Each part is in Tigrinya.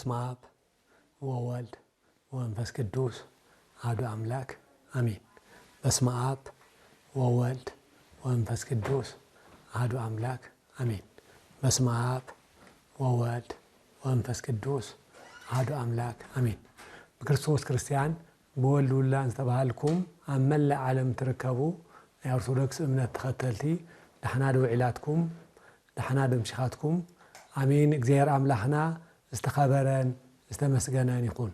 በስመ አብ ወወልድ ወመንፈስ ቅዱስ አሐዱ አምላክ አሜን። በስመ አብ ወወልድ ወመንፈስ ቅዱስ አሐዱ አምላክ አሜን። በስመ አብ ወወልድ ወመንፈስ ቅዱስ አሐዱ አምላክ አሜን። በክርስቶስ ክርስቲያን በወልድ ውላን ዝተባሃልኩም ኣብ መላእ ዓለም ትርከቡ ናይ ኦርቶዶክስ እምነት ተኸተልቲ ደሕና ደውዒላትኩም ደሕና ደምሽኻትኩም አሜን። እግዚአብሔር አምላክና ዝተኸበረን ዝተመስገነን ይኹን።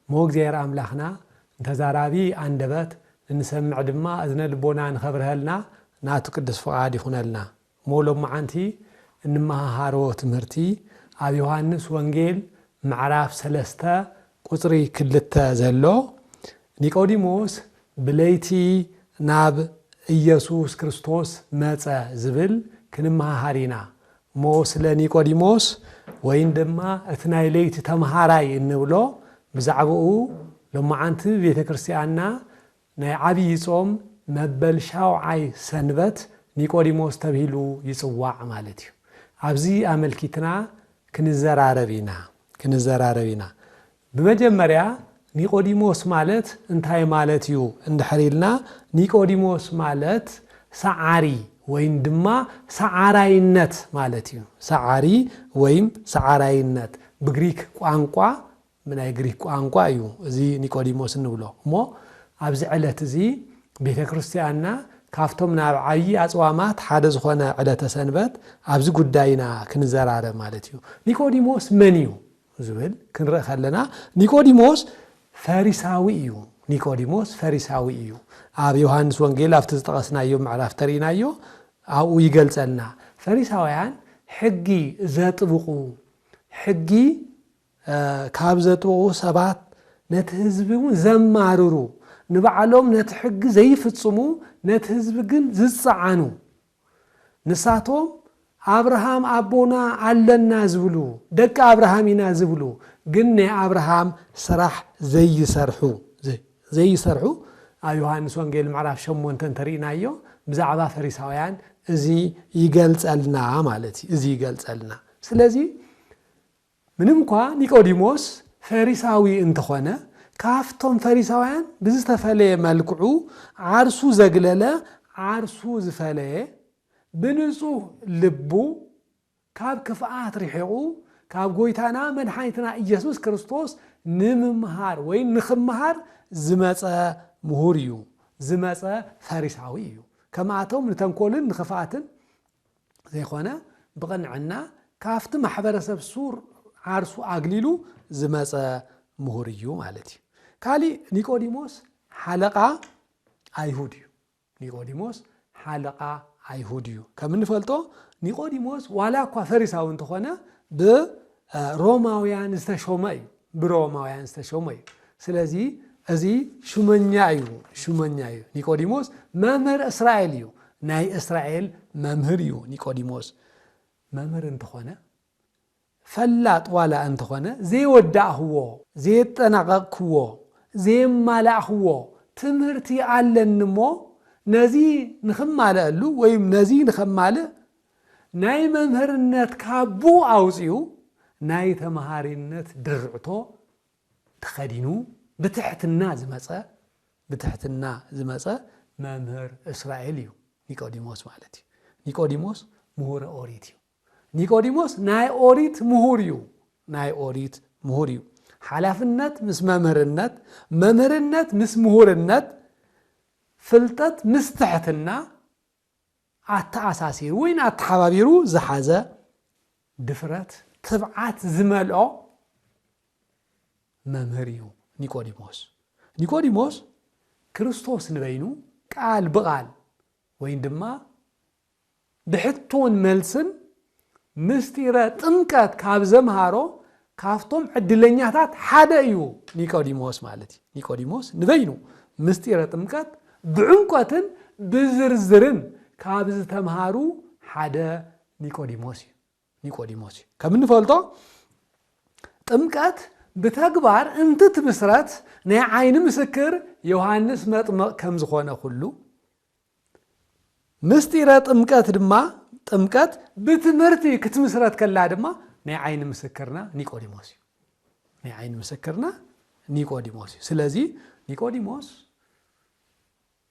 ሞ እግዚአብሔር አምላክና እንተዛራቢ አንደበት እንሰምዕ ድማ እዝነ ልቦና ንኸብርሃልና ናቱ ቅዱስ ፈቃድ ይኹነልና። ሞ ሎማዓንቲ እንመሃሮ ትምህርቲ ኣብ ዮሐንስ ወንጌል ምዕራፍ 3 ቁጽሪ 2 ዘሎ ኒቆዲሞስ ብለይቲ ናብ ኢየሱስ ክርስቶስ መጸ ዝብል ክንመሃሪና ሞ ስለ ኒቆዲሞስ ወይን ድማ እትናይ ለይቲ ተምሃራይ እንብሎ ብዛዕባኡ ሎማዓንቲ ቤተክርስቲያንና ናይ ዓብይ ጾም መበል ሻውዓይ ሰንበት ኒቆዲሞስ ተብሂሉ ይጽዋዕ ማለት እዩ። ኣብዚ አመልኪትና ክንዘራረቢና በመጀመሪያ ኒቆዲሞስ ማለት እንታይ ማለት እዩ እንድሕሪልና ኒቆዲሞስ ማለት ሰዓሪ ወይም ድማ ሰዓራይነት ማለት እዩ። ሰዓሪ ወይም ሰዓራይነት ብግሪክ ቋንቋ ምናይ ግሪክ ቋንቋ እዩ እዚ ኒቆዲሞስ እንብሎ እሞ ኣብዚ ዕለት እዚ ቤተክርስቲያንና ካፍቶም ናብ ዓብይ ኣጽዋማት ሓደ ዝኾነ ዕለተ ሰንበት ኣብዚ ጉዳይና ክንዘራረብ ማለት እዩ። ኒቆዲሞስ መን እዩ ዝብል ክንርኢ ከለና ኒቆዲሞስ ፈሪሳዊ እዩ። ኒቆዲሞስ ፈሪሳዊ እዩ። ኣብ ዮሐንስ ወንጌል ኣብቲ ዝጠቐስናዮ ምዕራፍ ተሪናዮ ኣብኡ ይገልጸልና ፈሪሳውያን ሕጊ ዘጥብቁ ሕጊ ካብ ዘጥብቁ ሰባት ነቲ ህዝቢ እውን ዘማርሩ ንባዕሎም ነቲ ሕጊ ዘይፍጽሙ ነቲ ህዝቢ ግን ዝጸዓኑ ንሳቶም አብርሃም አቦና አለና ዝብሉ ደቂ አብርሃም ኢና ዝብሉ ግን ናይ አብርሃም ስራሕ ዘይሰርሑ ኣብ ዮሐንስ ወንጌል ምዕራፍ 8 ተሪናዮ ብዛዕባ ፈሪሳውያን እዚ ይገልጸልና ማለት እዩ። እዚ ይገልጸልና ስለዚ ምንም እንኳ ኒቆዲሞስ ፈሪሳዊ እንተኾነ ካፍቶም ፈሪሳውያን ብዝተፈለየ መልክዑ ዓርሱ ዘግለለ ዓርሱ ዝፈለየ ብንጹህ ልቡ ካብ ክፍኣት ርሒቑ ካብ ጎይታና መድኃኒትና ኢየሱስ ክርስቶስ ንምምሃር ወይ ንኽምሃር ዝመጸ ምሁር እዩ። ዝመጸ ፈሪሳዊ እዩ። ከማቶም ንተንኮልን ንኽፍኣትን ዘይኾነ ብቕንዕና ካፍቲ ማሕበረሰብ ሱር ዓርሱ አግሊሉ ዝመጸ ምሁር እዩ ማለት እዩ። ካሊእ ኒቆዲሞስ ሓለቓ አይሁድ እዩ። ኒቆዲሞስ ሓለቓ አይሁድ እዩ። ከም እንፈልጦ ኒቆዲሞስ ዋላ እኳ ፈሪሳዊ እንተኾነ ብሮማውያን ዝተሾመ እዩ። ብሮማውያን ዝተሾመ እዩ። ስለዚ እዚ ሹመኛ እዩ። ኒቆዲሞስ መምህር እስራኤል እዩ። ናይ እስራኤል መምህር እዩ። ኒቆዲሞስ መምህር እንተኾነ ፈላጥ ዋላ እንተኾነ ዘይወዳእኽዎ ዘይጠናቐቕክዎ ዘይማላእኽዎ ትምህርቲ ኣለንሞ ነዚ ንኽማልአሉ ወይም ነዚ ንኽማልእ ናይ መምህርነት ካቡ ኣውፅኡ ናይ ተምሃሪነት ድርዕቶ ተኸዲኑ ብትሕትና ዝመጸ መምህር እስራኤል እዩ ኒቆዲሞስ ማለት እዩ። ኒቆዲሞስ ምሁረ ኦሪት እዩ። ኒቆዲሞስ ናይ ኦሪት ምሁር እዩ። ሓላፍነት ምስ መምህርነት፣ መምህርነት ምስ ምሁርነት፣ ፍልጠት ምስ ትሕትና ኣተኣሳሲሩ ወይን ኣተሓባቢሩ ዝሓዘ ድፍረት ትብዓት ዝመልኦ መምህር እዩ ኒቆዲሞስ ክርስቶስ ንበይኑ ቃል ብቃል ወይን ድማ ብሕቶን መልስን ምስጢረ ጥምቀት ካብ ዘምሃሮ ካፍቶም ዕድለኛታት ሓደ እዩ ኒቆዲሞስ ማለት እዩ። ኒቆዲሞስ ንበይኑ ምስጢረ ጥምቀት ብዕምቆትን ብዝርዝርን ካብ ዝተምሃሩ ሓደ ኒቆዲሞስ እዩ። ከም እንፈልጦ ጥምቀት ብተግባር እንትትምስረት ናይ ዓይኒ ምስክር ዮሐንስ መጥምቕ ከም ዝኾነ ሁሉ ምስጢረ ጥምቀት ድማ ጥምቀት ብትምህርቲ ክትምስረት ከላ ድማ ናይ ዓይኒ ምስክርና ኒቆዲሞስ እዩ። ናይ ዓይኒ ምስክርና ኒቆዲሞስ ስለዚህ ኒቆዲሞስ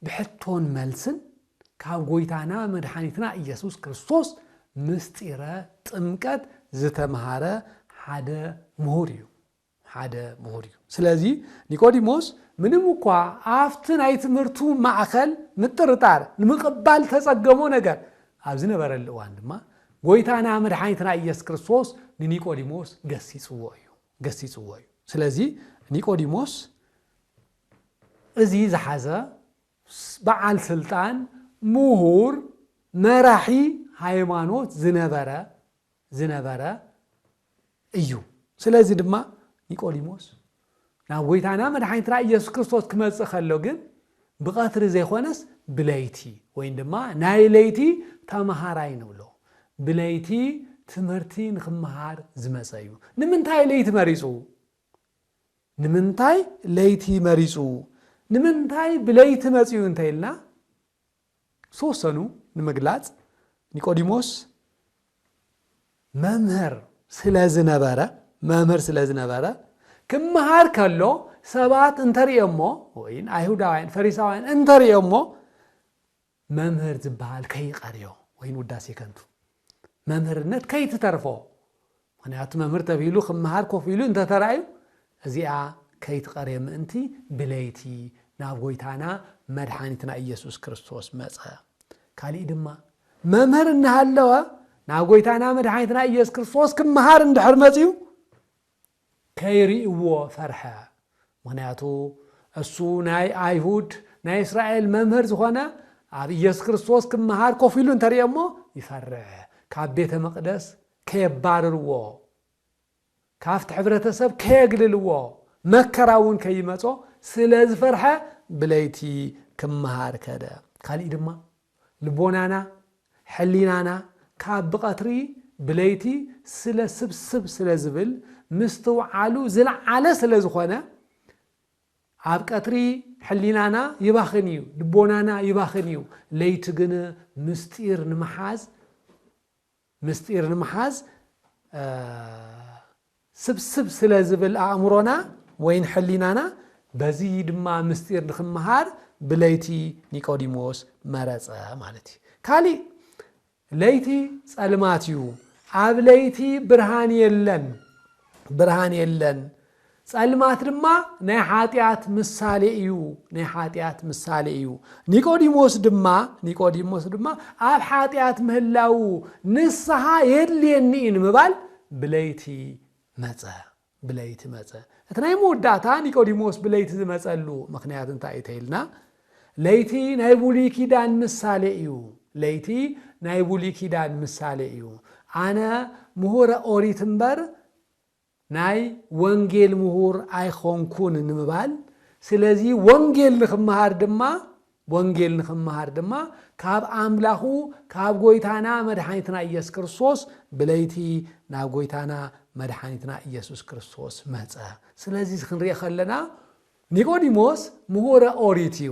ብሕቶን መልስን ካብ ጎይታና መድኃኒትና ኢየሱስ ክርስቶስ ምስጢረ ጥምቀት ዝተምሃረ ሓደ ምሁር እዩ ስለዚህ ኒቆዲሞስ ምንም እኳ አፍት ናይ ትምህርቱ ማዕከል ምጥርጣር ንምቅባል ተጸገሞ ነገር ኣብ ዝነበረሉ እዋን ድማ ጎይታና መድኃኒትና ኢየሱስ ክርስቶስ ንኒቆዲሞስ ገሲጽዎ እዩ ስለዚህ ኒቆዲሞስ እዚ ዝሓዘ በዓል ስልጣን ምሁር መራሒ ሃይማኖት ዝነበረ እዩ ስለዚህ ድማ ኒቆዲሞስ ናብ ጎይታና መድኃኒትና ኢየሱስ ክርስቶስ ክመጽእ ከሎ ግን ብቀትሪ ዘይኾነስ ብለይቲ ወይ ድማ ናይ ለይቲ ተማሃራይ ንብሎ ብለይቲ ትምህርቲ ንክመሃር ዝመጸ እዩ ንምንታይ ለይቲ መሪጹ ንምንታይ ብለይቲ መጽኡ እንተይልና ሶሰኑ ንምግላጽ ኒቆዲሞስ መምህር ስለዝነበረ ክመሃር ከሎ ሰባት እንተሪኦሞ ወይ አይሁዳውያን ፈሪሳውያን እንተሪኦሞ መምህር ዝበሃል ከይቀርዮ ወይ ውዳሴ ከንቱ መምህርነት ከይትተርፎ ምክንያቱ መምህር ተብሂሉ ክመሃር ኮፍ ኢሉ እንተተራዩ እዚኣ ከይትቀርየ ምእንቲ ብለይቲ ናብ ጎይታና መድኃኒትና ኢየሱስ ክርስቶስ መጸ ካሊእ ድማ መምህር እናሃለወ ናብ ጎይታና መድኃኒትና ኢየሱስ ክርስቶስ ክመሃር እንድሕር መጽኡ ከይሪእዎ ፈርሐ ምክንያቱ እሱ ናይ አይሁድ ናይ እስራኤል መምህር ዝኾነ ኣብ ኢየሱስ ክርስቶስ ክመሃር ኮፍ ኢሉ እንተሪኦሞ ይፈርሕ ካብ ቤተ መቅደስ ከየባርርዎ ካብቲ ሕብረተሰብ ከየግልልዎ መከራውን ከይመጾ ስለ ዝፈርሐ ብለይቲ ክመሃር ከደ ካሊእ ድማ ልቦናና ሕሊናና ካብ ብቀትሪ ብለይቲ ስለ ስብስብ ስለ ዝብል ምስተውዓሉ ዝለዓለ ስለ ዝኾነ ኣብ ቀትሪ ሕሊናና ይባኽን እዩ ልቦናና ይባኽን እዩ ለይቲ ግን ምስጢር ንምሓዝ ስብስብ ስለ ዝብል ኣእምሮና ወይን ሕሊናና በዚ ድማ ምስጢር ንክመሃር ብለይቲ ኒቆዲሞስ መረጸ ማለት እዩ ካሊእ ለይቲ ጸልማት እዩ ኣብ ለይቲ ብርሃን የለን ጸልማት ድማ ናይ ኃጢአት ምሳሌ እዩ ኒቆዲሞስ ድማ ኣብ ኃጢአት ምህላው ንስሐ የድልየኒ ንምባል ብለይቲ መጸ እቲ ናይ መወዳእታ ኒቆዲሞስ ብለይቲ ዝመጸሉ ምክንያት እንታይ እተይልና ለይቲ ናይ ብሉይ ኪዳን ምሳሌ እዩ ኣነ ምሁረ ኦሪት እምበር ናይ ወንጌል ምሁር ኣይኾንኩን ንምባል ስለዚ ወንጌል ንክመሃር ድማ ካብ ኣምላኹ ካብ ጎይታና መድኃኒትና ኢየሱስ ክርስቶስ ብለይቲ ናብ ጎይታና መድኃኒትና ኢየሱስ ክርስቶስ መጸ ስለዚ ክንሪኦ ከለና ኒቆዲሞስ ምሁረ ኦሪት እዩ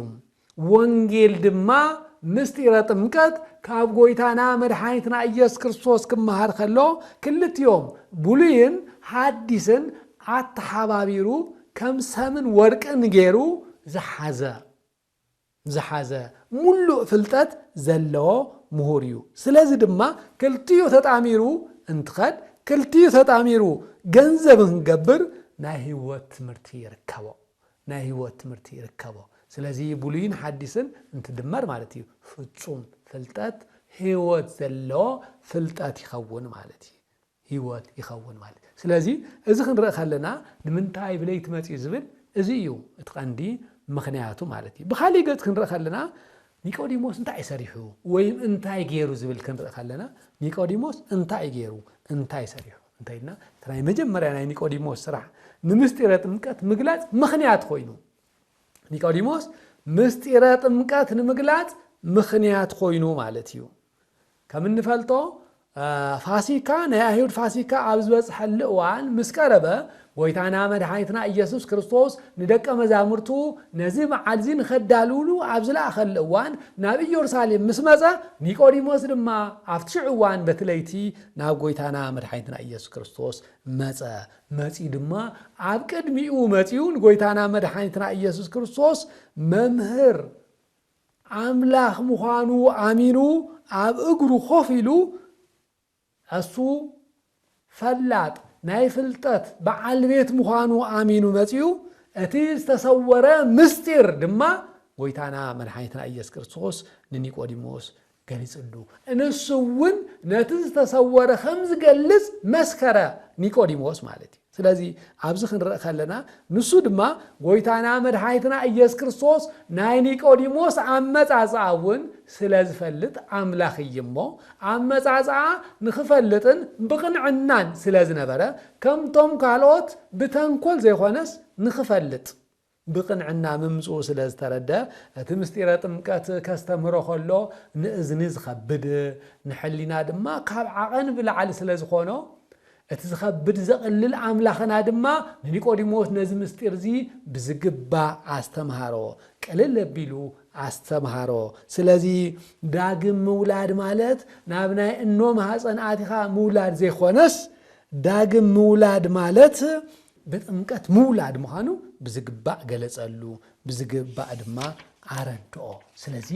ወንጌል ድማ ምስጢረ ጥምቀት ካብ ጎይታና መድኃኒትና ኢየሱስ ክርስቶስ ክመሃር ከሎ ክልቲዮም ብሉይን ሓዲስን ኣተሓባቢሩ ከም ሰምን ወርቅን ገይሩ ዝሓዘ ሙሉእ ፍልጠት ዘለዎ ምሁር እዩ ስለዚ ድማ ክልቲዩ ተጣሚሩ እንትኸድ ክልቲዩ ተጣሚሩ ገንዘብ ክንገብር ናይ ህይወት ትምህርቲ ይርከቦ ስለዚ ብሉይን ሓዲስን እንትድመር ማለት እዩ ፍጹም ፍልጠት ህይወት ዘለዎ ፍልጠት ይኸውን ማለት ስለዚ እዚ ክንርኢ ከለና ንምንታይ ብለይቲ መጽኡ ዝብል እዚ እዩ እቲ ቀንዲ ምክንያቱ ማለት እዩ ብኻሊእ ገጽ ክንርኢ ከለና ኒቆዲሞስ እንታይ ሰሪሑ ወይ እንታይ ገይሩ ዝብል ክንርኢ ከለና ኒቆዲሞስ እንታይ ገይሩ እንታይ ሰሪሑ እንታይና ናይ መጀመርያ ናይ ኒቆዲሞስ ስራሕ ንምስጢረ ጥምቀት ምግላጽ ምክንያት ኮይኑ ኒቆዲሞስ ምስጢረ ጥምቀት ንምግላጽ ምክንያት ኮይኑ ማለት እዩ ከም እንፈልጦ ፋሲካ ናይ አይሁድ ፋሲካ ኣብ ዝበጽሐሉ እዋን ምስ ቀረበ ጎይታና መድኃኒትና ኢየሱስ ክርስቶስ ንደቀ መዛሙርቱ ነዚ መዓልዚ ንኸዳልውሉ ኣብ ዝለኣኸለ እዋን ናብ ኢየሩሳሌም ምስ መጸ ኒቆዲሞስ ድማ ኣብቲ እዋን በትለይቲ ናብ ጎይታና መድኃኒትና ኢየሱስ ክርስቶስ መጺ ድማ ኣብ ቅድሚኡ መጺኡ ንጎይታና መድኃኒትና ኢየሱስ ክርስቶስ መምህር አምላኽ ምዃኑ አሚኑ ኣብ እግሩ ኮፍ ኢሉ እሱ ፈላጥ ናይ ፍልጠት በዓል ቤት ምዃኑ አሚኑ መጺኡ እቲ ዝተሰወረ ምስጢር ድማ ጎይታና መድኃኒትና ኢየሱስ ክርስቶስ ንኒቆዲሞስ ገሊጽሉ እንሱውን ነቲ ዝተሰወረ ከም ዝገልጽ መስከረ ኒቆዲሞስ ማለት እዩ ስለዚ ኣብዚ ክንርኢ ከለና ንሱ ድማ ጎይታና መድኃኒትና ኢየሱስ ክርስቶስ ናይ ኒቆዲሞስ አመጻጽአውን ስለዝፈልጥ አምላኽ እይሞ አመጻጽአ ንኽፈልጥን ብቕንዕናን ስለዝነበረ ከምቶም ካልኦት ብተንኮል ዘይኾነስ ንኽፈልጥ ብቕንዕና ምምጽኡ ስለዝተረዳ እቲ ምስጢረ ጥምቀት ከስተምህሮ ከሎ ንእዝኒ ዝኸብድ ንሕሊና ድማ ካብ ዓቐን ብላዕሊ ስለዝኾኖ እቲ ዝኸብድ ዘቕልል አምላኽና ድማ ንኒቆዲሞስ ነዚ ምስጢር እዚ ብዝግባ አስተምሃሮ ቀለል አቢሉ አስተምሃሮ ስለዚ ዳግም ምውላድ ማለት ናብ ናይ እኖ ማህፀን አቲኻ ምውላድ ዘይኾነስ ዳግም ምውላድ ማለት በጥምቀት ምውላድ ምዃኑ ብዝግባእ ገለጸሉ ብዝግባእ ድማ አረድኦ ስለዚ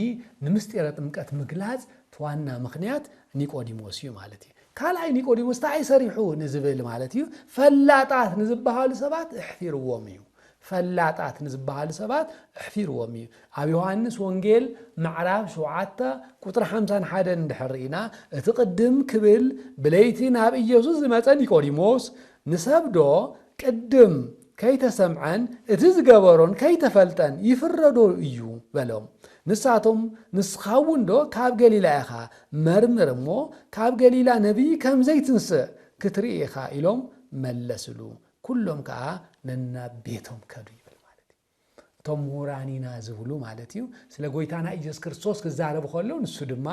ንምስጢረ ጥምቀት ምግላጽ ተዋና ምኽንያት ኒቆዲሞስ እዩ ማለት እዩ ካልኣይ ኒቆዲሞስ ታይ ሰሪሑ ንዝብል ማለት እዩ ፈላጣት ንዝበሃሉ ሰባት እሕፊርዎም እዩ ፈላጣት ንዝበሃሉ ሰባት እሕፊርዎም እዩ ኣብ ዮሐንስ ወንጌል ምዕራፍ 7 ቁጥር 51 እንድሕሪና እቲ ቅድም ክብል ብለይቲ ናብ ኢየሱስ ዝመጸ ኒቆዲሞስ ንሰብዶ ቅድም ከይተሰምዐን እቲ ዝገበሮን ከይተፈልጠን ይፍረዶ እዩ በሎም ንሳቶም ንስኻውን ዶ ካብ ገሊላ ኢኻ መርምር እሞ ካብ ገሊላ ነቢይ ከም ዘይትንስእ ክትርኢ ኢኻ ኢሎም መለስሉ ኩሎም ከዓ ነናቤቶም ከዱ ይብል ማለት እዩ እቶም ምሁራኒና ዝብሉ ማለት እዩ ስለ ጎይታና ኢየሱስ ክርስቶስ ክዛረቡ ከለው ንሱ ድማ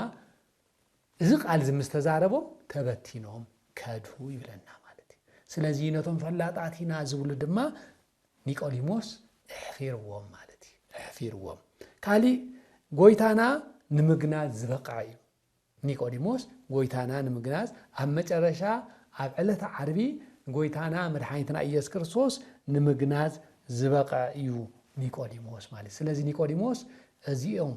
እዚ ቃል ዝምስተዛረቦም ተበቲኖም ከዱ ይብለና ስለዚ ነቶም ፈላጣቲና ዝብሉ ድማ ኒቆዲሞስ እሕፊርዎም ማለት እዩ እሕፊርዎም ካሊ ጎይታና ንምግናዝ ዝበቃ እዩ ኒቆዲሞስ ጎይታና ንምግናዝ ኣብ መጨረሻ ኣብ ዕለተ ዓርቢ ጎይታና መድኃኒትና ኢየሱስ ክርስቶስ ንምግናዝ ዝበቃ እዩ ኒቆዲሞስ ማለት ስለዚ ኒቆዲሞስ እዚኦም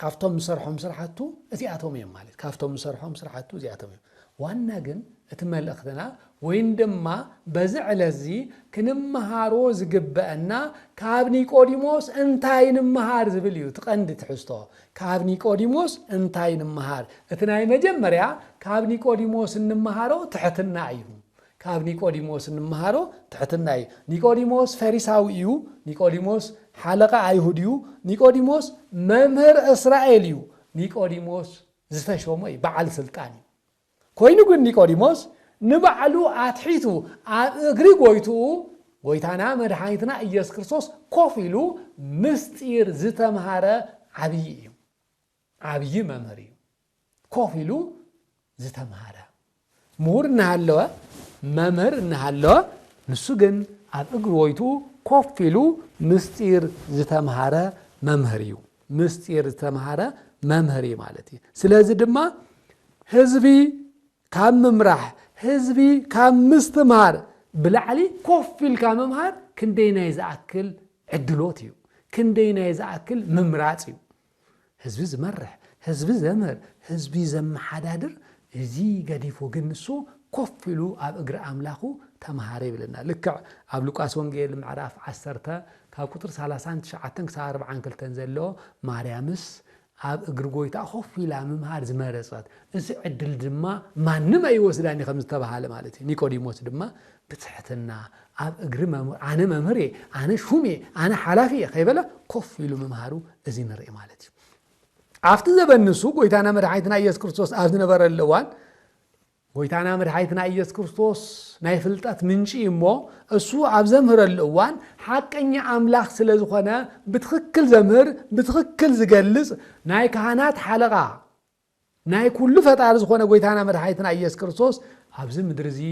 ካፍቶም ዝሰርሖም ስራሕቱ እዚኣቶም እዮም ማለት ካፍቶም ዝሰርሖም ስራሕቱ እዚኣቶም እዮም ዋና ግን እቲ መልእኽትና ወይን ድማ በዚ ዕለዚ ክንመሃሮ ዝግበአና ካብ ኒቆዲሞስ እንታይ ንምሃር ዝብል እዩ ትቐንዲ ትሕዝቶ ካብ ኒቆዲሞስ እንታይ ንምሃር እቲ ናይ መጀመርያ ካብ ኒቆዲሞስ እንመሃሮ ትሕትና እዩ ካብ ኒቆዲሞስ እንመሃሮ ትሕትና እዩ ኒቆዲሞስ ፈሪሳዊ እዩ ኒቆዲሞስ ሓለቃ አይሁድ እዩ ኒቆዲሞስ መምህር እስራኤል እዩ ኒቆዲሞስ ዝተሾመ እዩ በዓል ስልጣን እዩ ኮይኑ ግን ኒቆዲሞስ ንባዕሉ አትሒቱ ኣብ እግሪ ጎይቱ ጎይታና መድኃኒትና ኢየሱስ ክርስቶስ ኮፍ ኢሉ ምስጢር ዝተምሃረ ዓብይ እዩ ዓብይ መምህር እዩ ኮፍ ኢሉ ዝተምሃረ ምሁር እናሃለወ መምህር እናሃለወ ንሱ ግን ኣብ እግሪ ጎይቱ ኮፍ ኢሉ ምስጢር ዝተምሃረ መምህር እዩ ምስጢር ዝተምሃረ መምህር እዩ ማለት እዩ ስለዚ ድማ ህዝቢ ካብ ምምራሕ ህዝቢ ካብ ምስትምሃር ብላዕሊ ኮፍ ኢልካ መምሃር ክንደይ ናይ ዝኣክል ዕድሎት እዩ ክንደይ ናይ ዝኣክል ምምራጽ እዩ ህዝቢ ዝመርሕ ህዝቢ ዘምህር ህዝቢ ዘመሓዳድር እዚ ገዲፉ ግን ንሱ ኮፍ ኢሉ ኣብ እግሪ ኣምላኹ ተምሃረ ይብለና ልክዕ ኣብ ሉቃስ ወንጌል ምዕራፍ 10 ካብ ቁጥር 39 ክሳብ 42 ዘሎ ማርያምስ ኣብ እግሪ ጎይታ ኮፍ ኢላ ምምሃር ዝመረጸት እዚ ዕድል ድማ ማንም ኣይወስዳኒ ከም ዝተባሃለ ማለት እዩ ኒቆዲሞስ ድማ ብትሕትና ኣብ እግሪ መምህር ኣነ መምህር ኣነ ሹም ኣነ ሓላፊ ከይበለ ኮፍ ኢሉ ምምሃሩ እዚ ንርኢ ማለት እዩ ኣብቲ ዘበንሱ ጎይታና መድኃኒትና ኢየሱስ ክርስቶስ ኣብ ዝነበረሉ እዋን ጎይታና መድኃኒትና ኢየሱስ ክርስቶስ ናይ ፍልጠት ምንጪ እሞ እሱ ኣብ ዘምህረሉ እዋን ሓቀኛ አምላኽ ስለ ዝኾነ ብትኽክል ዘምህር ብትኽክል ዝገልጽ ናይ ካህናት ሓለቃ ናይ ኩሉ ፈጣሪ ዝኾነ ጎይታና መድኃኒትና ኢየሱስ ክርስቶስ ኣብዚ ምድሪ እዚ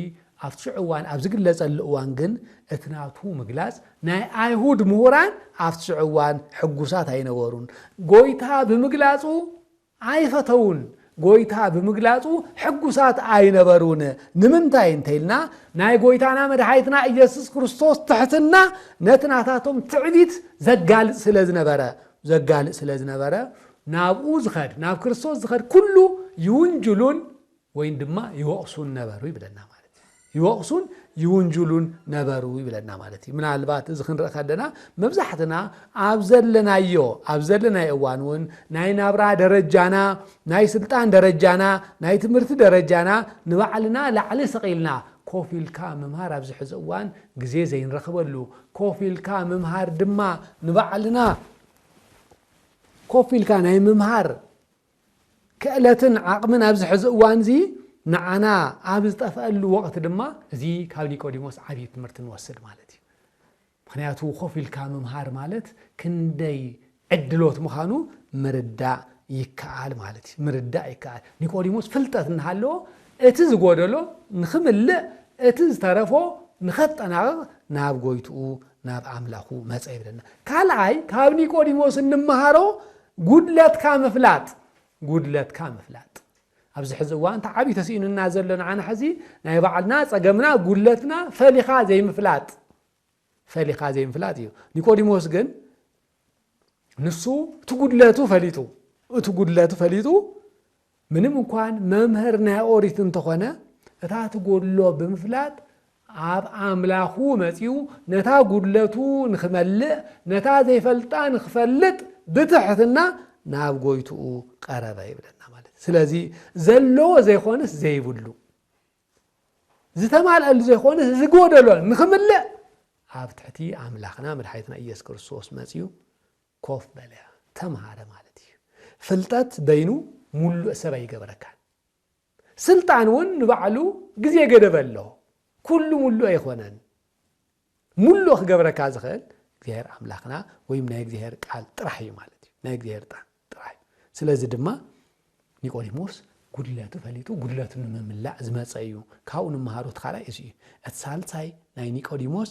أفتشعوان أبزقلز الأوان جن اتناتو مجلس ناي أيهود مهوران أفتشعوان حجوسات هينورون قويتها بمجلسو عايفتون قويتها بمجلسو حجوسات عينبرون نمنتين تيلنا ناي قويتانا مدحيتنا إيسوس كريستوس تحتنا نتناتاتهم تعبيت زقال سلازنا ناب أوزخر ناب كريستوس زخر كله يونجلون وين دما يوقسون نبرو يبلنا مالتي يوقسون يونجلون نبرو يبلنا مالتي من البات زخن رخدنا مبزحتنا أبزلنا يوانون ناي نابرا درجانا ناي سلطان درجانا ناي تمرت درجانا نبعلنا لعلي سقيلنا كوفيل كام ممهار أبزح زوان جزي زين رخبلو كوفيل كام ممهار دما نبعلنا كوفيل كان هاي ممهار كألتن عقمن أبزح زوان زي نعنا أبز تفعلوا وقت دما زي كاب نيقوديموس عبيت مرتن وصل مالتي مخنياتو كوفيل كام ممهار مالت كندي عدلوت مخانو مردا يكعال مالتي مردا يكعال نيقوديموس فلتت نحلو اتز غودلو نخمل اتز طرفو نخطنا ناب غويتو ناب املاخو مصيبنا كالاي كاب نيقوديموس نمهارو ጉድለት ካመፍላት ኣብዚ ሕዚ እዋን ተዓቢ ተሲእኑና ዘለና ዓና ሕዚ ናይ በዓልና ፀገምና ጉድለትና ፈሊኻ ዘይምፍላጥ እዩ ኒቆዲሞስ ግን ንሱ ትጉድለቱ ፈሊጡ ምንም እንኳን መምህር ናይ ኦሪት እንተኾነ እታ ትጎድሎ ብምፍላጥ ኣብ ኣምላኹ መጺኡ ነታ ጉድለቱ ንኽመልእ ነታ ዘይፈልጣ ንኽፈልጥ بتحتنا ناب قويتو قربا يبلنا مالت سلازي زلو زيخونس زيبلو زتمال قال زيخونس زغودلو نخمل اب تحتي املاخنا مدحيتنا ايس كريستوس مصيو كوف بلا تمهاره مالتي فلطت بينو مولو سبا يغبركال سلطان ون بعلو غزي يغدبلو كل مولو يخونن مولو خغبركا زخل እግዚአብሔር አምላክና ወይም ናይ እግዚአብሔር ቃል ጥራይ ማለት እዩ ናይ እግዚአብሔር ጥራይ ስለዚህ ድማ ኒቆዲሞስ ጉድለቱ ፈሊጡ ጉድለቱን መምላእ ዝመፀዩ ካውን መሃሮት ካላይ እዚ እትሳልሳይ ናይ ኒቆዲሞስ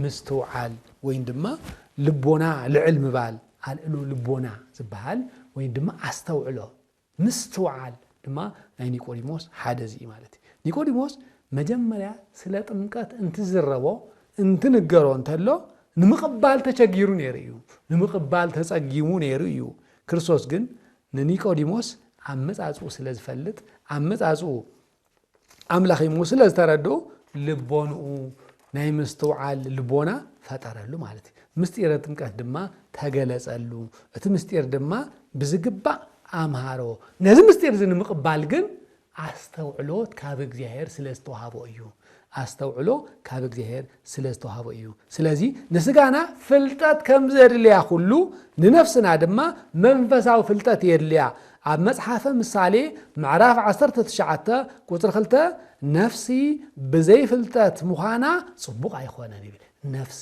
ምስተውዓል ወይም ድማ ልቦና ልዕል ምባል አልዕሉ ልቦና ዝበሃል ወይም ድማ አስተውዕሎ ምስተውዓል ድማ ናይ ኒቆዲሞስ ሓደዚ ማለት እዩ ኒቆዲሞስ መጀመሪያ ስለ ጥምቀት እንትዝረቦ እንትንገሮን ተሎ ንምቅባል ተቸጊሩ ነይሩ ንምቅባል ተጸጊሙ ነይሩ ክርስቶስ ግን ንኒቆዲሞስ አመጻጹ ስለዝፈልጥ አመጻጹ አምላኺሙ ስለዝተረዶ ልቦኑ ናይ ምስተውዓል ልቦና ፈጠረሉ ማለት ምስጢረ ጥምቀት ድማ ተገለጸሉ እቲ ምስጢር ድማ ብዝግባ አምሃሮ ነዚ ምስጢር ዝንምቅባል ግን አስተውዕሎት ካብ እግዚአብሔር ስለዝተዋሃቦ እዩ አስተውዕሎ ካብ እግዚአብሔር ስለዝተዋሃቦ እዩ ስለዚህ ንስጋና ፍልጠት ከም ዘድልያ ሁሉ ንነፍስና ድማ መንፈሳዊ ፍልጠት የድልያ ኣብ መጽሐፈ ምሳሌ ምዕራፍ 19 ቁጥር 2 ነፍሲ ብዘይ ፍልጠት ምዃና ጽቡቕ ኣይኮነን ይብል ነፍሲ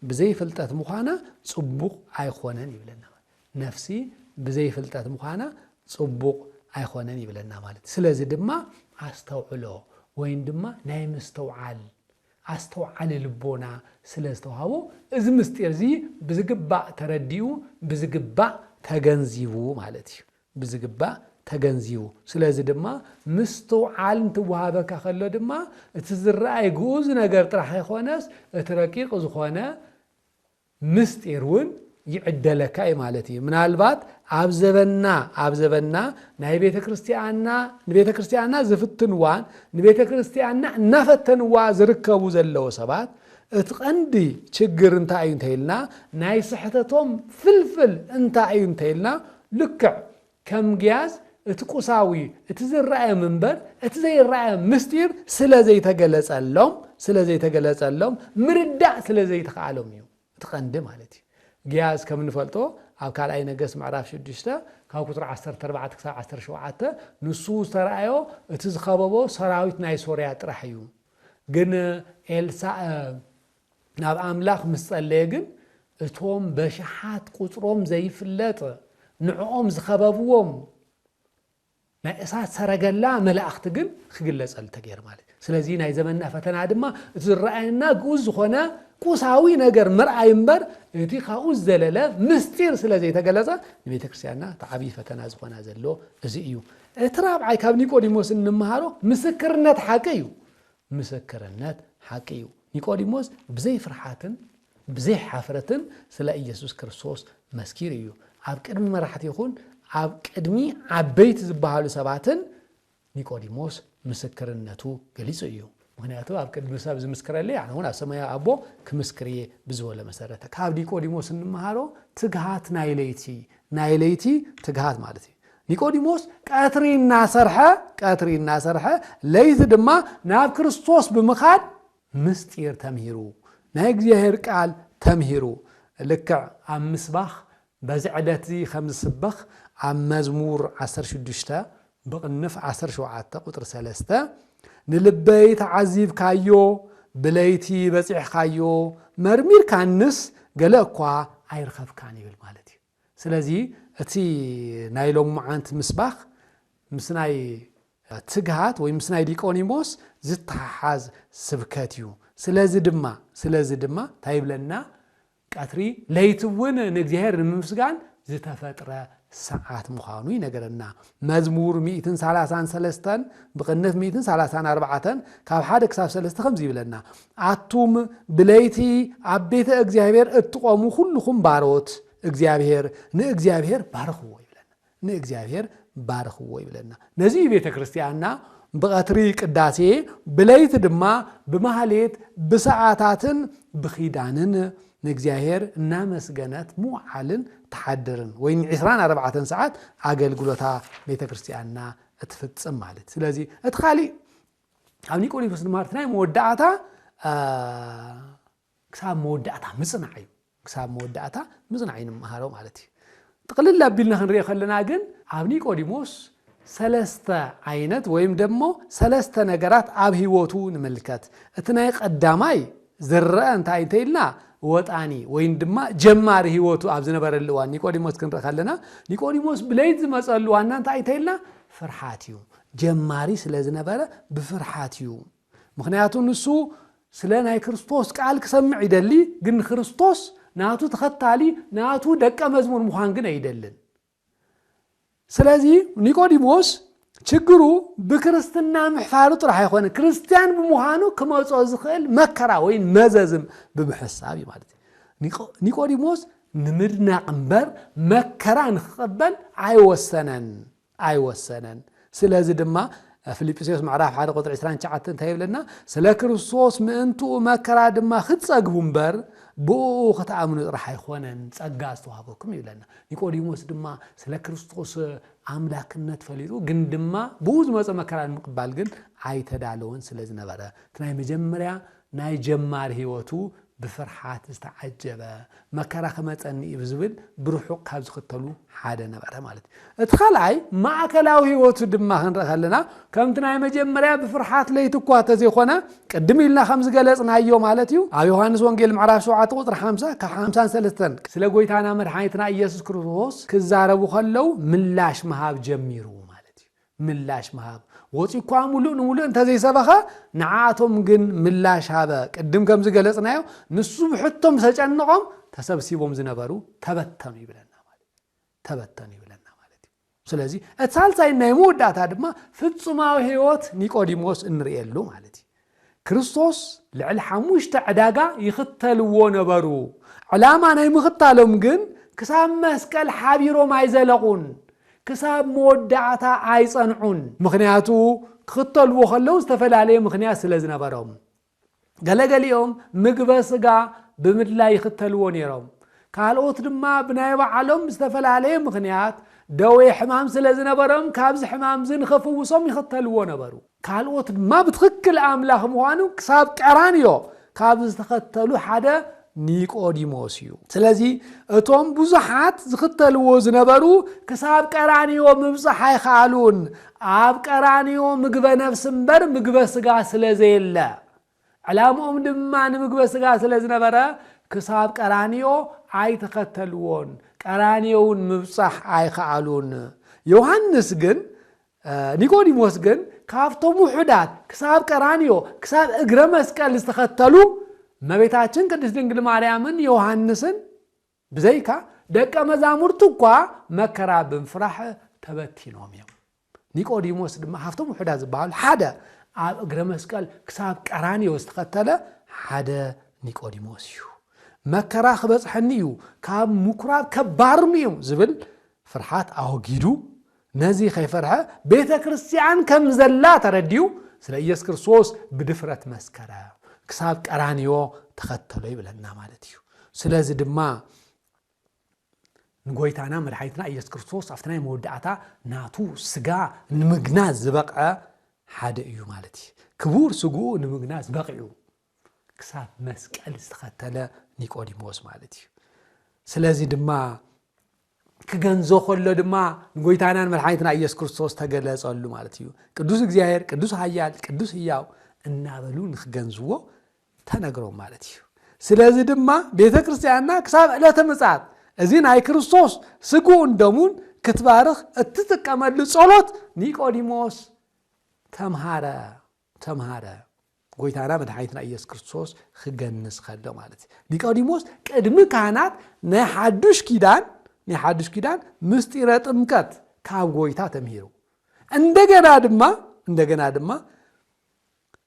ብዘይ ፍልጠት ምዃና ጽቡቕ ኣይኮነን ይብለና ነፍሲ ብዘይ ፍልጠት ምዃና ጽቡቕ ኣይኮነን ይብለና ማለት ስለዚህ ድማ አስተውዕሎ ወይም ድማ ናይ ምስተውዓል አስተውዓል ልቦና ስለዝተዋሃቦ እዚ ምስጢር እዚ ብዝግባእ ተረዲኡ ብዝግባእ ተገንዚቡ ማለት እዩ ብዝግባእ ተገንዚቡ ስለዚህ ድማ ምስተውዓል እንትወሃበካ ከሎ ድማ እቲ ዝረአይ ግኡዝ ነገር ጥራሕ ይኾነስ እቲ ረቂቕ ዝኾነ ምስጢር እውን ይዕደለካ ማለት እዩ ምናልባት ኣብ ዘበና ናይ ቤተ ክርስቲያንና ዝፍትንዋን ንቤተ ክርስቲያንና እናፈተንዋ ዝርከቡ ዘለው ሰባት እቲ ቀንዲ ችግር እንታይ እዩ እንተይልና ናይ ስሕተቶም ፍልፍል እንታይ እዩ እንተይልና ልክዕ ከም ግያዝ እቲ ቁሳዊ እቲ ዝረአየ መንበር እቲ ዘይረአየ ምስጢር ስለዘይተገለጸሎም ምርዳእ ስለዘይተኻሎም እዩ እቲ ቀንዲ ማለት እዩ ግያዝ ከም ንፈልጦ ኣብ ካልኣይ ነገስ ምዕራፍ 6 ካብ ቁጥር 14 ክሳብ 17 ንሱ ዝተራእዮ እቲ ዝኸበቦ ሰራዊት ናይ ሶርያ ጥራሕ እዩ ግን ኤልሳዕ ናብ ኣምላኽ ምስ ጸለየ ግን እቶም በሽሓት ቁጥሮም ዘይፍለጥ ንዕኦም ዝኸበብዎም ናይ እሳት ሰረገላ መላእክት ግን ክግለጸል ተገይር ማለት ስለዚህ ናይ ዘመንና ፈተና ድማ ዝረአየና ግኡዝ ዝኾነ ቁሳዊ ነገር መርአይ እምበር እቲ ካኡ ዘለለ ምስጢር ስለዚህ ተገለጸ ንቤተ ክርስቲያንና ተዓቢ ፈተና ዝኾና ዘሎ እዚ እዩ እቲ ራብዓይ ካብ ኒቆዲሞስ እንመሃሮ ምስክርነት ሓቂ እዩ ምስክርነት ሓቂ እዩ ኒቆዲሞስ ብዘይ ፍርሓትን ብዘይ ሓፍረትን ስለ ኢየሱስ ክርስቶስ መስኪር እዩ ኣብ ቅድሚ መራሕቲ ይኹን ኣብ ቅድሚ ዓበይቲ ዝበሃሉ ሰባትን ኒቆዲሞስ ምስክርነቱ ገሊጹ እዩ ምክንያቱ ኣብ ቅድሚ ሰብ ዝምስክረለ ያነውን ኣብ ሰማያ አቦ ክምስክርየ ብዝወለ መሰረተ ካብ ኒቆዲሞስ እንመሃሮ ትግሃት ናይ ለይቲ ትግሃት ማለት እዩ ኒቆዲሞስ ቀትሪ እናሰርሐ ለይቲ ድማ ናብ ክርስቶስ ብምኻድ ምስጢር ተምሂሩ ናይ እግዚአብሔር ቃል ተምሂሩ ልክዕ ኣብ ምስባኽ በዝዕደት ከም ዝስበኽ ኣብ መዝሙር 16 بقنف 17 قطر 3 نلبي تعذيب كايو بليتي بصيح كايو مرمير كانس قالكوا ايرخف كان يبل مالتي سلازي اتي نايلوم معانت مسباخ مسناي تغهات وي مسناي ديقونيموس زتحاز سبكاتيو سلازي دما تايبلنا قطري ليتون نغزيهر نمسغان زتفطره ساعات مخانو ينغرنا مزمور 133 بقنف 134 كاب حد كساب 3 خمس يبلنا اتوم بليتي عبيت اغزيابير اتقومو كلكم باروت اغزيابير ناغزيابير بارخو يبلنا ناغزيابير بارخو يبلنا نزي بيت كريستياننا بقطري قداسي بليت دما بمحليت بساعاتاتن بخيدانن نغزيهر نامسغنات موعلن تحدرن وين 24 ساعات اغلغلوتا بيت كريستياننا اتفصم مالت ስለዚህ اتخالي ኣብ ኒቆዲሞስ ማርትናይ መወዳዕታ ክሳብ መወዳዕታ ምጽናዕ ክሳብ መወዳዕታ ምጽናዕ ይንመሃረው ማለት እዩ ጥቅልል አቢልና ክንሪእ ከለና ግን ኣብ ኒቆዲሞስ ሰለስተ አይነት ወይም ደግሞ ሰለስተ ነገራት ኣብ ህይወቱ ንመልከት እቲ ናይ ቀዳማይ ዝረአ እንታይ እንተይልና ወጣኒ ወይን ድማ ጀማሪ ህይወቱ ኣብ ዝነበረሉ ዋን ኒቆዲሞስ ክንረኸለና ኒቆዲሞስ ብለይት ዝመጸሉ ዋና እንታይ እንተይልና ፍርሃት እዩ ጀማሪ ስለ ዝነበረ ብፍርሃት እዩ ምክንያቱ ንሱ ስለ ናይ ክርስቶስ ቃል ክሰምዕ ይደሊ ግን ክርስቶስ ናቱ ተኸታሊ ናቱ ደቀ መዝሙር ምዃን ግን አይደልን ስለዚህ ኒቆዲሞስ ችግሩ በክርስትና ምሕፋሩ ጥራይ ሆነ ክርስቲያን በመሆኑ ከመጾ ዝኽል መከራ ወይ መዘዝም በመሐሳብ ማለት ኒቆዲሞስ ንምድናቅ እንበር መከራ ንخقبل አይወሰነን ስለዚህ ድማ ፊልጵስዩስ ምዕራፍ 1 ቁጥር 29 እንታይብለና ስለ ክርስቶስ ምእንቱ መከራ ድማ ክትጸግቡ እንበር ብኡ ከተአምኑ ጥራይ ሆነን ጸጋ አስተዋወኩም ይብለና ኒቆዲሞስ ድማ ስለ ክርስቶስ አምላክነት ፈሊጡ ግን ድማ ብዙ መከራን መቅባል ግን አይተዳለውን ስለዚህ ነበረ ትናይ መጀመሪያ ናይ ጀማር ህይወቱ بفرحات استعجبه مكره خمصني بزبل بروحق ካብ ዝختሉ ሓደ ነበረ ማለት እትخلعይ ማዕከላዊ ህይወቱ ድማ ክንረኸለና ከምቲ ናይ መጀመሪያ بفرحات ለይትኳ ተዘይኾነ ቅድም ኢልና ከም ዝገለጽናዮ ማለት እዩ ኣብ ዮሐንስ ወንጌል ምዕራፍ 7 ቁጥር 50 ከ53 ስለ ጎይታና መድኃኒትና ኢየሱስ ክርስቶስ ክዛረቡ ከለው ምላሽ መሃብ ጀሚሩ ማለት እዩ ምላሽ መሃብ ወጪኳ ሙሉ እንተዘይ ሰበኸ ንዓቶም ግን ምላሽ ሃበ ቅድም ከም ዝገለጽናዮ ንሱ ብሕቶም ተጨንቆም ተሰብሲቦም ዝነበሩ ተበተኑ ይብለና ማለት ስለዚህ እታልሳይ ናይ መወዳታ ድማ ፍጹማዊ ህይወት ኒቆዲሞስ እንርእየሉ ማለት ክርስቶስ ልዕል 5 ዕዳጋ ይختልዎ ነበሩ ዓላማ ናይ ምኽታሎም ግን ክሳብ መስቀል ሓቢሮም አይዘለቁን كساب مودعتا አይጸንዑን ምክንያቱ ክختልዎ ከለው ዝተፈላልየ ምክንያት ስለዝነበሮም ገለገሊኦም ምግበ ስጋ ብምድላይ ይختልዎ ነይሮም ካልኦት ድማ ብናይ ባዓሎም ዝተፈላልየ ምክንያት ደዌ ሕማም ስለዝነበሮም ካብዚ ሕማም ዝንኸፍውሶም ይختልዎ ነበሩ ካልኦት ድማ ብትክክል አምላኽ ምዃኑ ክሳብ ቀራንዮ ካብ ዝተኸተሉ ሓደ ኒቆዲሞስ እዩ ስለዚህ እቶም ብዙሓት ዝختልዎ ዝነበሩ ክሳብ ቀራንዮ ምብጽሕ አይኻሉን ኣብ ቀራንዮ ምግበ ነፍስ እንበር ምግበ ስጋ ስለዘየለ ዓላማኦም ድማ ንምግበ ስጋ ስለዝነበረ ክሳብ ቀራንዮ አይተኸተልዎን ቀራንዮውን ምብጽሕ አይኻሉን ዮሐንስ ግን ኒቆዲሞስ ግን ካፍቶም ውሑዳት ክሳብ ቀራንዮ ክሳብ እግረ መስቀል ዝተኸተሉ እመቤታችን ቅድስት ድንግል ማርያምን ዮሐንስን ብዘይካ ደቀ መዛሙርቱ እኳ መከራ ብምፍራህ ተበቲኖም እዮም ኒቆዲሞስ ድማ ካፍቶም ውሑዳት ዝበሃሉ ሓደ ኣብ እግረ መስቀል ክሳብ ቀራንዮ ዝተኸተለ ሓደ ኒቆዲሞስ እዩ መከራ ክበጽሐኒ እዩ ካብ ምኩራብ ከባርም እዩ ዝብል ፍርሃት ኣወጊዱ ነዚ ከይፈርሐ ቤተ ክርስቲያን ከም ዘላ ተረዲዩ ስለ ኢየሱስ ክርስቶስ ብድፍረት መስከረ ክሳብ ቀራንዮ ተኸተሎ ይብለና ማለት እዩ ስለዚ ድማ ንጎይታና መድኃኒትና ኢየሱስ ክርስቶስ ኣፍተናይ መወዳእታ ናቱ ስጋ ንምግናዝ ዝበቅዐ ሓደ እዩ ማለት እዩ ክቡር ስጉኡ ንምግናዝ በቂዑ ክሳብ መስቀል ዝተኸተለ ኒቆዲሞስ ማለት እዩ ስለዚ ድማ ክገንዞ ከሎ ድማ ንጎይታናን መድኃኒትና ኢየሱስ ክርስቶስ ተገለጸሉ ማለት እዩ ቅዱስ እግዚአብሔር ቅዱስ ኃያል ቅዱስ ሕያው እናበሉ ንክገንዝዎ ተነግሮም ማለት እዩ ስለዚ ድማ ቤተ ክርስቲያንና ክሳብ ዕለተ ምጽአት እዚ ናይ ክርስቶስ ስጉኡን ደሙን ክትባርኽ እትጥቀመሉ ጸሎት ኒቆዲሞስ ተምሃረ ጎይታና መድኃኒትና ኢየሱስ ክርስቶስ ክገንዝ ከሎ ማለት እዩ ኒቆዲሞስ ቅድሚ ካህናት ናይ ሓዱሽ ኪዳን ምስጢረ ጥምቀት ካብ ጎይታ ተምሂሩ እንደገና ድማ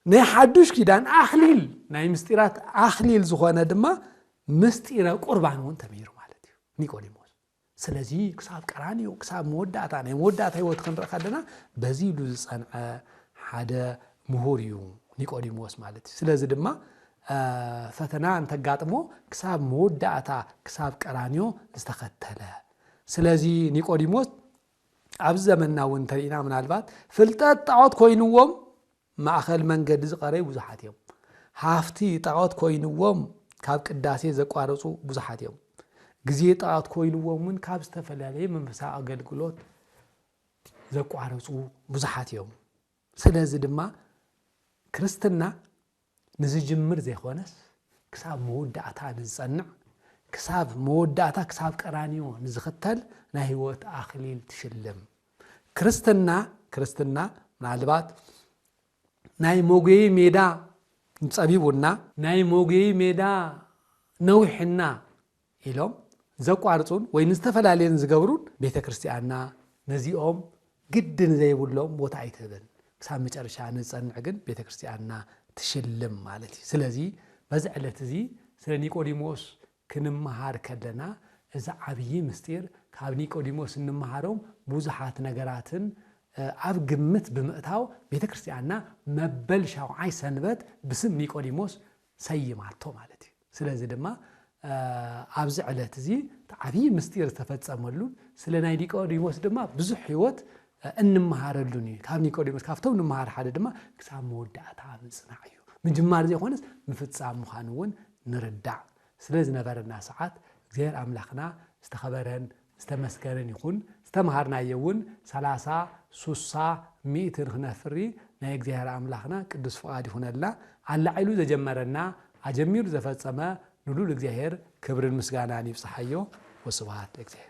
ናይ ሓዱሽ ኪዳን ኣኽሊል ናይ ምስጢራት ኣኽሊል ዝኾነ ድማ ምስጢረ ቁርባን እውን ተምሂሩ ማለት እዩ ኒቆዲሞስ ስለዚ ክሳብ ቀራንዮ ክሳብ መወዳእታ ናይ መወዳእታ ህይወት ክንርኢ ከለና በዚ ኢሉ ዝጸንዐ ሓደ ምሁር እዩ ኒቆዲሞስ ማለት እዩ ስለዚ ድማ ፈተና እንተጋጥሞ ክሳብ መወዳእታ ክሳብ ቀራንዮ ዝተኸተለ ስለዚ ኒቆዲሞስ ኣብ ዘመንና እውን ተሪእና ምናልባት ፍልጠት ጣዖት ኮይንዎም ማእኸል መንገዲ ዝቐረዩ ብዙሓት እዮም ሃፍቲ ጣዖት ኮይንዎም ካብ ቅዳሴ ዘቋረጹ ብዙሓት እዮም ግዜ ጣዖት ኮይንዎምን ካብ ዝተፈላለየ መንፈሳዊ ኣገልግሎት ዘቋረጹ ብዙሓት እዮም ስለዚ ድማ ክርስትና ንዝጅምር ዘይኾነስ ክሳብ መወዳእታ ንዝጸንዕ ክሳብ መወዳእታ ክሳብ ቀራንዮ ንዝኽተል ናይ ህይወት ኣኽሊል ትሽልም ክርስትና ምናልባት ናይ ሞጎይ ሜዳ ንጸቢቡና ናይ ሞጎይ ሜዳ ነዊሕና ኢሎም ዘቋርጹን ወይ ንዝተፈላለየን ዝገብሩን ቤተ ክርስቲያንና ነዚኦም ግድን ዘይብሎም ቦታ ኣይትህብን ክሳብ መጨረሻ ንጸንዕ ግን ቤተ ክርስቲያንና ትሽልም ማለት እዩ ስለዚ በዚ ዕለት እዚ ስለ ኒቆዲሞስ ክንመሃር ከለና እዚ ዓብይ ምስጢር ካብ ኒቆዲሞስ እንመሃሮም ብዙሓት ነገራትን ኣብ ግምት ብምእታው ቤተ ክርስቲያንና መበል ሻውዓይ ሰንበት ብስም ኒቆዲሞስ ሰይማቶ ማለት እዩ ስለዚ ድማ ኣብዚ ዕለት እዚ ዓብይ ምስጢር ተፈጸመሉ ስለ ናይ ኒቆዲሞስ ድማ ብዙሕ ህይወት እንመሃረሉን እዩ ካብ ኒቆዲሞስ ካብቶም እንመሃር ሓደ ድማ ክሳብ መወዳእታ ምጽናዕ እዩ ምጅማር ዘይኾነስ ምፍጻም ምዃኑ እውን ንርዳዕ ስለዚ ነበረና ሰዓት እግዚአብሔር ኣምላኽና ዝተኸበረን ዝተመስገነን ይኹን ዝተምሃርናዮ እውን 30 60 100 ክነፍሪ ናይ እግዚአብሔር ኣምላኽና ቅዱስ ፍቃድ ይኹነልና ኣላዒሉ ዘጀመረና ኣጀሚሩ ዘፈጸመ ንሉል እግዚአብሔር ክብርን ምስጋናን ይብጽሐዮ ወስብሐት ለእግዚአብሔር